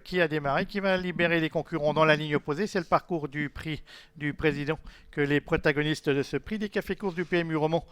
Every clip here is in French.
qui a démarré, qui va libérer les concurrents dans la ligne opposée. C'est le parcours du prix du président que les protagonistes de ce prix des cafés-courses du PMU Roman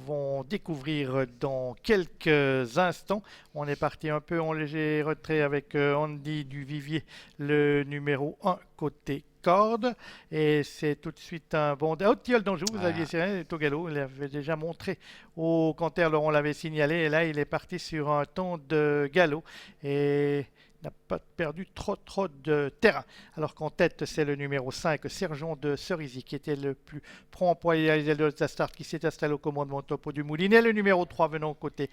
vont découvrir dans quelques instants. On est parti un peu en léger retrait avec Andy Duvivier, le numéro 1 côté corde. Et c'est tout de suite un bon... Oh, Tilleul d'Anjou, vous aviez serré, Togalo, il l'avait déjà montré au Canter, on l'avait signalé. Et là, il est parti sur un ton de galop. Et n'a pas perdu trop de terrain. Alors qu'en tête, c'est le numéro 5, Sergent de Cerisy, qui était le plus prompt pour réaliser de la start, qui s'est installé au commandement Topo du Moulinet. Le numéro 3 venant côté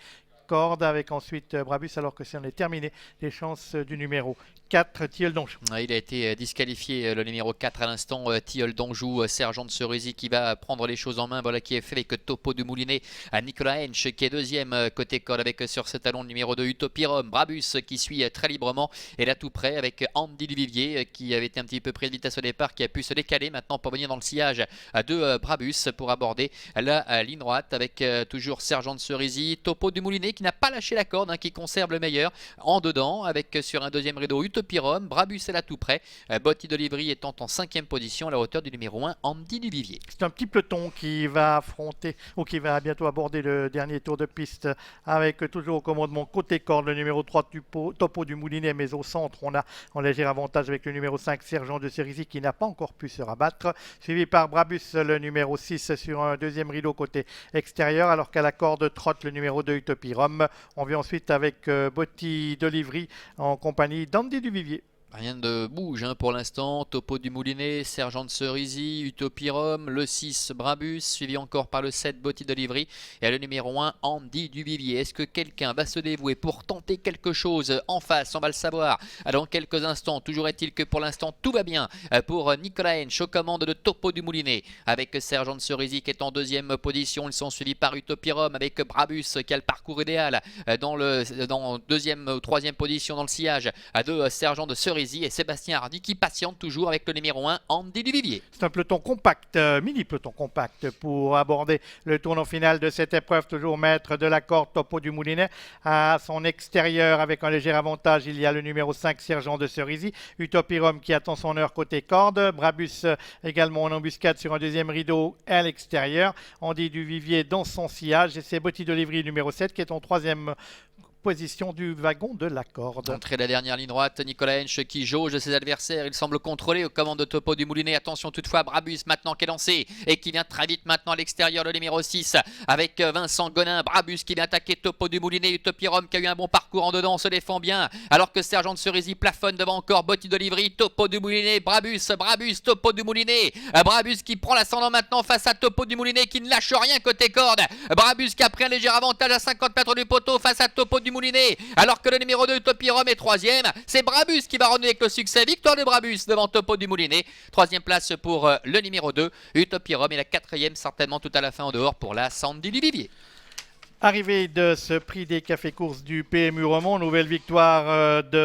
corde, avec ensuite Brabus, alors que si on est terminé, les chances du numéro 4, Tilleul d'Anjou. Il a été disqualifié, le numéro 4 à l'instant, Tilleul d'Anjou, Sergent de Cerisy qui va prendre les choses en main. Voilà qui est fait avec Topo du Moulinet, à Nicolas Hench qui est deuxième côté corde avec sur ce talon le numéro 2 Utopirum, Brabus qui suit très librement et là tout près avec Andy Duvivier qui avait été un petit peu pris de vitesse au départ, qui a pu se décaler maintenant pour venir dans le sillage de Brabus pour aborder la ligne droite avec toujours Sergent de Cerisy, Topo du Moulinet qui n'a pas lâché la corde, qui conserve le meilleur en dedans avec sur un deuxième rideau Utopirum, Brabus est là tout près, Botti de Livry étant en 5e position à la hauteur du numéro 1 Andy Duvivier. C'est un petit peloton qui va affronter ou qui va bientôt aborder le dernier tour de piste avec toujours au commandement côté corde le numéro 3 Topo du Moulinet, mais au centre on a en léger avantage avec le numéro 5 Sergent de Cerisy qui n'a pas encore pu se rabattre, suivi par Brabus le numéro 6 sur un deuxième rideau côté extérieur, alors qu'à la corde trotte le numéro 2 Utopirum. On vient ensuite avec Botti de Livry en compagnie d'Andy Duvivier. Rien de bouge pour l'instant, Topo du Moulinet, Sergent de Cerisy, Utopirum, le 6 Brabus, suivi encore par le 7 Botti de Livry et le numéro 1 Andy Duvivier. Est-ce que quelqu'un va se dévouer pour tenter quelque chose en face? On va le savoir dans quelques instants. Toujours est-il que pour l'instant tout va bien pour Nicolas Hench aux commandes de Topo du Moulinet avec Sergent de Cerisy qui est en deuxième position. Ils sont suivis par Utopirum avec Brabus qui a le parcours idéal dans deuxième ou troisième position dans le sillage de Sergent de Cerisy et Sébastien Hardy qui patiente toujours avec le numéro 1 Andy Duvivier. C'est un peloton compact, mini peloton compact pour aborder le tournant final de cette épreuve. Toujours maître de la corde Topo du Moulinet. À son extérieur avec un léger avantage, il y a le numéro 5 Sergent de Cerisy, Utopirum qui attend son heure côté corde, Brabus également en embuscade sur un deuxième rideau à l'extérieur, Andy Duvivier dans son sillage et c'est Botti de Livry numéro 7 qui est en troisième position du wagon de la corde. Entrée de la dernière ligne droite, Nicolas Hench qui jauge ses adversaires, il semble contrôler aux commandes de Topo du Moulinet. Attention toutefois, Brabus maintenant qui est lancé et qui vient très vite maintenant à l'extérieur, le numéro 6 avec Vincent Gonin. Brabus qui vient attaquer Topo du Moulinet, Utopirum qui a eu un bon parcours en dedans, se défend bien alors que Sergent de Cerisy plafonne devant encore Botti de Livry, Topo du Moulinet, Brabus, Topo du Moulinet, Brabus qui prend l'ascendant maintenant face à Topo du Moulinet qui ne lâche rien côté corde, Brabus qui a pris un léger avantage à 50 mètres du poteau face à Topo du Moulinet, alors que le numéro 2 Utopirum est troisième. C'est Brabus qui va renouer avec le succès. Victoire de Brabus devant Topo du Moulinet. Troisième place pour le numéro 2 Utopirum et la quatrième certainement tout à la fin en dehors pour la Sandy Duvivier. Arrivée de ce prix des cafés-courses du PMU Roman, nouvelle victoire de